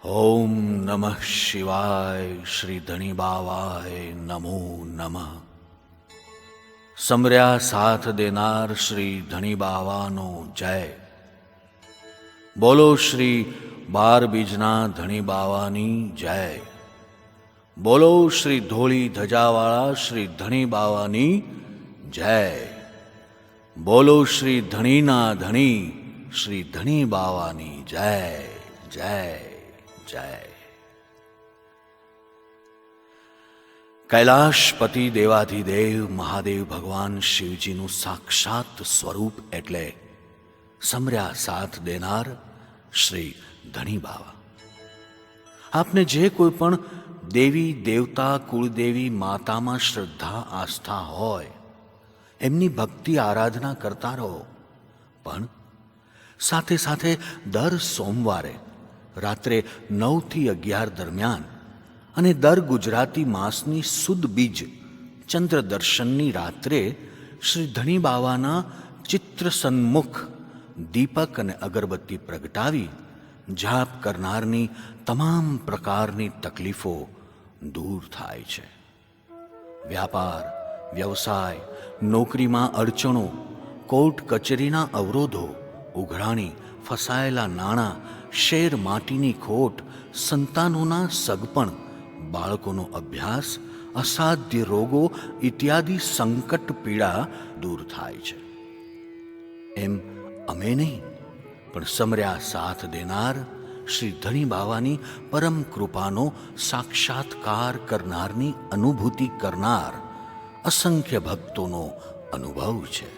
ઓમ નમઃ શિવાય. શ્રી ધણી બાવાય નમો નમઃ. સમર્યા સાથ દેનાર શ્રી ધણી બાવાનો જય. બોલો શ્રી 12 બીજના ધણી બાવાની જય. બોલો શ્રી ધોળી ધજાવાળા શ્રી ધણી બાવાની જય. બોલો શ્રી ધણીના ધણી શ્રી ધણી બાવાની જય જય જય. કૈલાશપતિ દેવાધિદેવ મહાદેવ ભગવાન શિવજીનું સાક્ષાત સ્વરૂપ એટલે સમર્યા સાથ દેનાર શ્રી ધણી બાવા. આપને જે કોઈ પણ દેવી દેવતા કુળદેવી માતામાં શ્રદ્ધા આસ્થા હોય એમની ભક્તિ આરાધના કરતા રહો, પણ સાથે સાથે દર સોમવારે રાત્રે 9 થી 11 દરમિયાન અને દર ગુજરાતી માસની સુદ બીજ ચંદ્ર દર્શનની રાત્રે શ્રી ધણી બાવાના ચિત્ર સન્મુખ દીપક અને અગરબત્તી પ્રગટાવી જાપ કરનારની તમામ પ્રકારની તકલીફો દૂર થાય છે. વ્યાપાર વ્યવસાય નોકરીમાં અડચણો, કોર્ટ કચેરીના અવરોધો, ઉઘરાણી, ફસાયેલા નાણાં, શેર માટીની ખોટ, સંતાનોના સગપણ, બાળકોનો અભ્યાસ, અસાધ્ય રોગો ઇત્યાદિ સંકટ પીડા દૂર થાય છે. એમ અમે નહીં, પણ સમર્યા સાથ દેનાર શ્રી ધણી બાવાની પરમ કૃપાનો સાક્ષાત્કાર કરનારની અનુભૂતિ કરનાર અસંખ્ય ભક્તોનો અનુભવ છે.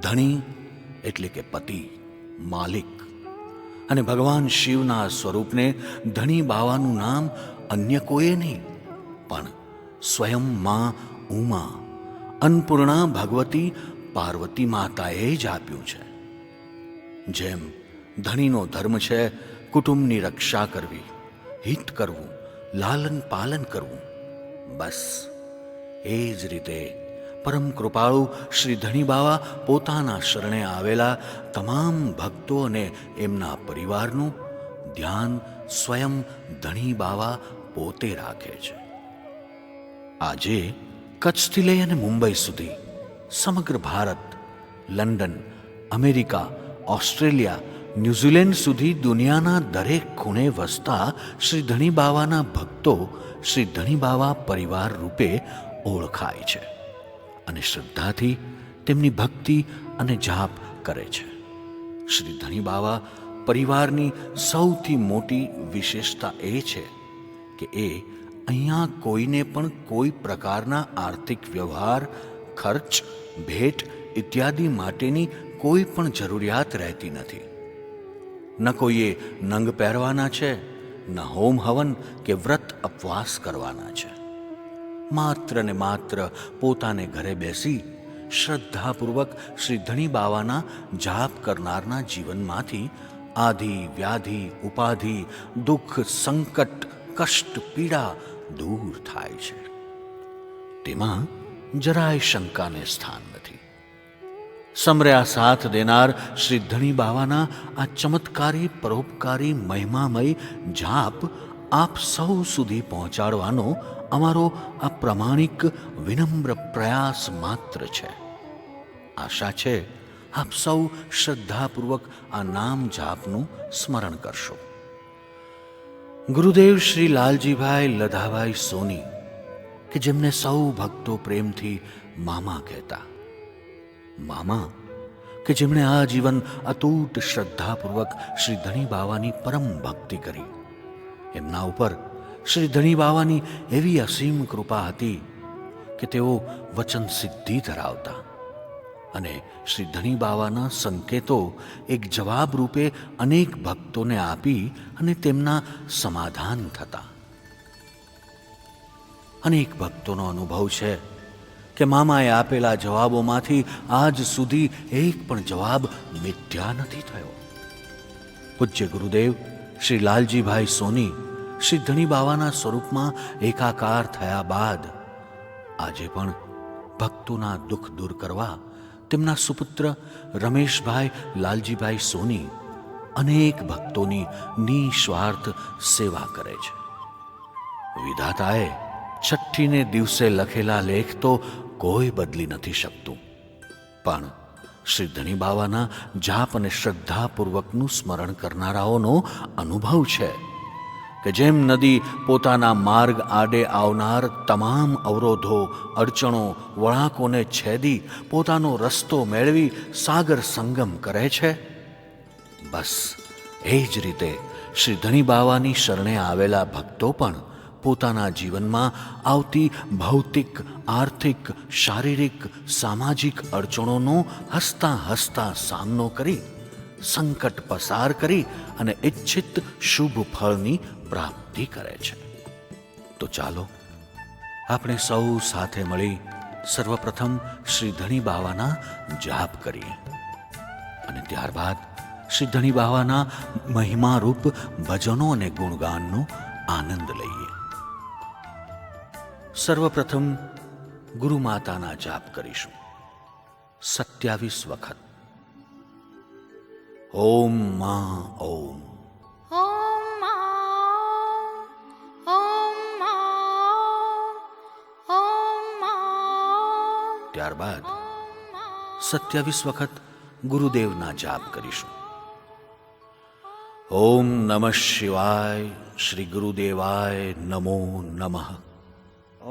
ધણી એટલે કે પતિ, માલિક, અને ભગવાન શિવના સ્વરૂપને ધણી બાવાનું નામ અન્ય કોઈએ નહીં પણ સ્વયં માં ઉમા અન્નપૂર્ણા ભગવતી પાર્વતી માતાએ જ આપ્યું છે. જેમ ધણીનો ધર્મ છે કુટુંબની રક્ષા કરવી, હિત કરવું, લાલન પાલન કરવું, બસ એ જ રીતે પરમ કૃપાળુ શ્રી ધણી બાવા પોતાના શરણે આવેલા તમામ ભક્તો અને એમના પરિવારનું ધ્યાન સ્વયં ધણી બાવા પોતે રાખે છે. આજે કચ્છથી લઈ અને મુંબઈ સુધી સમગ્ર Bharat, London, America, Australia, New Zealand સુધી દુનિયાના દરેક ખૂણે વસતા શ્રી ધણી બાવાના ભક્તો શ્રી ધણી બાવા પરિવાર રૂપે ઓળખાય છે અને શ્રદ્ધાથી તેમની ભક્તિ અને જાપ કરે છે. શ્રી ધણી બાવા પરિવારની સૌથી મોટી વિશેષતા એ છે કે એ અહીંયા કોઈને પણ કોઈ પ્રકારના આર્થિક વ્યવહાર, ખર્ચ, ભેટ ઇત્યાદિ માટેની કોઈ પણ જરૂરિયાત રહેતી નથી. ન કોઈએ નંગ પહેરવાના છે, ન હોમ હવન કે વ્રત ઉપવાસ કરવાના છે. માત્ર ને માત્ર પોતાને ઘરે બેસી શ્રદ્ધાપૂર્વક શ્રી ધણી બાવાના જાપ કરનારના જીવનમાંથી આધિ, વ્યાધિ, ઉપાધિ, દુઃખ, સંકટ, કષ્ટ, પીડા દૂર થાય છે. તેમાં જરાય શંકાને સ્થાન નથી. સમર્યા સાથ દેનાર શ્રી ધણી બાવાના આ ચમત્કારી પરોપકારી મહિમામય જાપ આપ સૌ સુધી પહોંચાડવાનો અમારો આ પ્રમાણિક વિનમ્ર પ્રયાસ માત્ર છે. આશા છે આપ સૌ શ્રદ્ધાપૂર્વક આ નામ જાપનું સ્મરણ કરશો. ગુરુદેવ શ્રી લાલજીભાઈ લધાભાઈ સોની, કે જેમને સૌ ભક્તો પ્રેમથી મામા કહેતા, મામા કે જેમણે આ જીવન અતૂટ શ્રદ્ધાપૂર્વક શ્રી ધણી બાવાની પરમ ભક્તિ કરી, એમના ઉપર શ્રી ધણી બાવાની એવી અસીમ કૃપા હતી કે તેઓ વચન સિદ્ધિ ધરાવતા અને શ્રી ધણી બાવાના સંકેતો એક જવાબ રૂપે અનેક ભક્તોને આપી અને તેમના સમાધાન થતા. અનેક ભક્તોનો અનુભવ છે કે મામાએ આપેલા જવાબોમાંથી આજ સુધી એક પણ જવાબ મિથ્યા નથી થયો. પૂજ્ય ગુરુદેવ શ્રી લાલજીભાઈ સોની શ્રી ધણી બાવાના સ્વરૂપમાં એકાકાર થયા બાદ આજે પણ ભક્તોના દુઃખ દૂર કરવા તેમના સુપુત્ર રમેશભાઈ લાલજીભાઈ સોની અનેક ભક્તોની નિસ્વાર્થ સેવા કરે છે. વિધાતાએ છઠ્ઠીને દિવસે લખેલા લેખ તો કોઈ બદલી નથી શકતું, પણ શ્રી ધણી બાવાના જાપ અને શ્રદ્ધાપૂર્વકનું સ્મરણ કરનારાઓનો અનુભવ છે કે જેમ નદી પોતાના માર્ગ આડે આવનાર તમામ અવરોધો, અડચણો, વળાંકોને છેદી પોતાનો રસ્તો મેળવી સાગર સંગમ કરે છે, બસ એ જ રીતે શ્રી ધણી બાવાની શરણે આવેલા ભક્તો પણ પોતાના જીવનમાં આવતી ભૌતિક, આર્થિક, શારીરિક, સામાજિક અડચણોનો હસતા હસતા સામનો કરી, સંકટ પસાર કરી અને ઇચ્છિત શુભ ફળની પ્રાપ્તિ કરે છે. તો ચાલો આપણે સૌ સાથે મળી સર્વપ્રથમ શ્રી ધણી બાવાના જાપ કરીએ અને ત્યારબાદ શ્રી ધણી બાવાના મહિમારૂપ ભજનો અને ગુણગાનનો આનંદ લઈએ. સર્વપ્રથમ ગુરુ માતાના જાપ કરીશું 27 વખત. ઓમ મા ઓમ. ઓમ મા ઓમ મા ઓમ મા. ત્યારબાદ 27 વખત ગુરુદેવના જાપ કરીશું. ઓમ નમઃ શિવાય. શ્રી ગુરુદેવાય નમો નમઃ.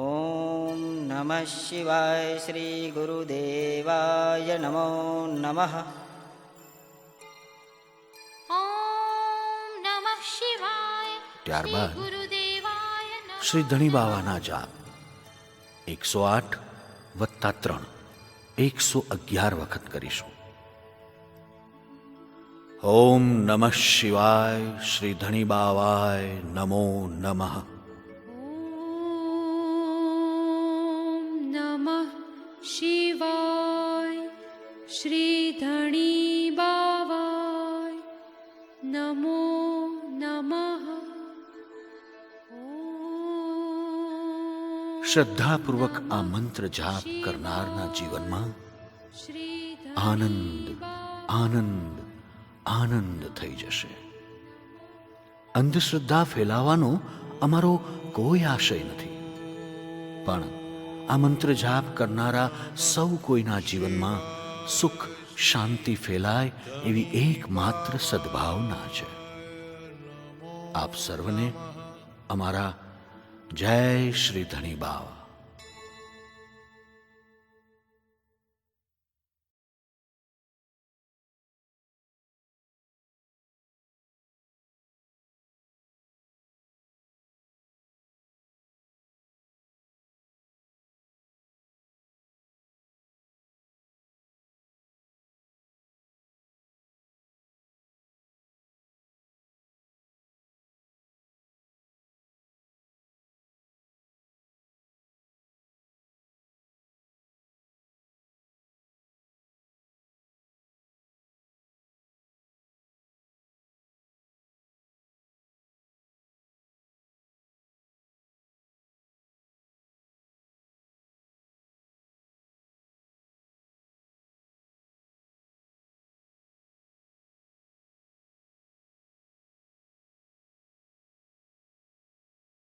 ઓમ નમઃ શિવાય. શ્રી ગુરુદેવાય નમો નમઃ. ઓમ નમઃ શિવાય. ત્યારબાદ શ્રી ગુરુદેવાય નમઃ. શ્રી ધણી બાવાના જાપ 108 વત્તા 3 111 વખત કરીશું. ઓમ નમઃ શિવાય. શ્રી ધણી બાવાય નમો નમઃ. ઓમ નમઃ શિવાય. શ્રી ધણી બાવાય નમો નમઃ. શ્રદ્ધાપૂર્વક આ મંત્ર જાપ કરનારના જીવનમાં શ્રી આનંદ આનંદ આનંદ થઈ જશે. અંધશ્રદ્ધા ફેલાવવાનો અમારો કોઈ આશય નથી, પણ આ મંત્ર જાપ કરનારા સૌ કોઈના જીવનમાં સુખ, શાંતિ ફેલાય એવી એકમાત્ર સદ્ભાવના છે. આપ સર્વને અમારા જય શ્રી ધણી બાવા.